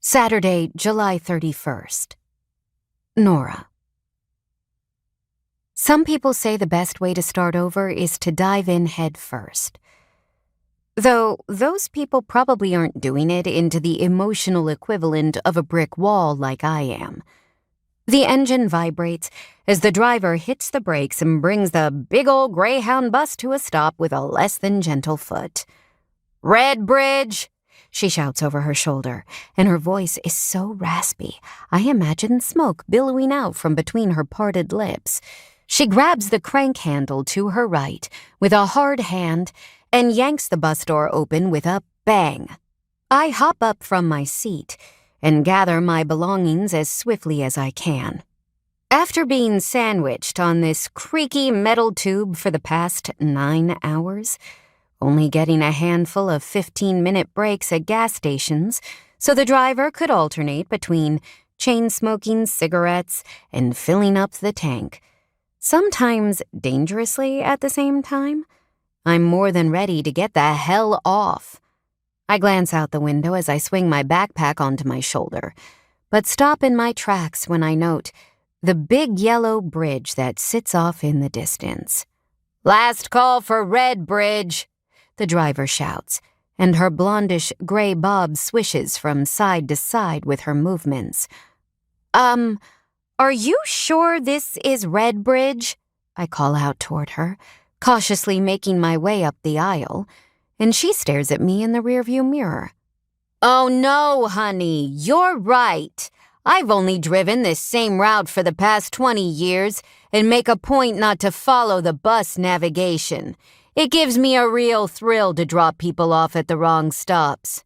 Saturday, July 31st. Norah. Some people say the best way to start over is to dive in head first. Though those people probably aren't doing it into the emotional equivalent of a brick wall like I am. The engine vibrates as the driver hits the brakes and brings the big old Greyhound bus to a stop with a less than gentle foot. "Red Bridge!" she shouts over her shoulder, and her voice is so raspy, I imagine smoke billowing out from between her parted lips. She grabs the crank handle to her right with a hard hand and yanks the bus door open with a bang. I hop up from my seat and gather my belongings as swiftly as I can. After being sandwiched on this creaky metal tube for the past 9 hours, only getting a handful of 15-minute breaks at gas stations so the driver could alternate between chain-smoking cigarettes and filling up the tank, sometimes dangerously at the same time, I'm more than ready to get the hell off. I glance out the window as I swing my backpack onto my shoulder, but stop in my tracks when I note the big yellow bridge that sits off in the distance. "Last call for Red Bridge," the driver shouts, and her blondish gray bob swishes from side to side with her movements. Are you sure this is Red Bridge?" I call out toward her, cautiously making my way up the aisle, and she stares at me in the rearview mirror. "Oh no, honey, you're right. I've only driven this same route for the past 20 years and make a point not to follow the bus navigation. It gives me a real thrill to drop people off at the wrong stops."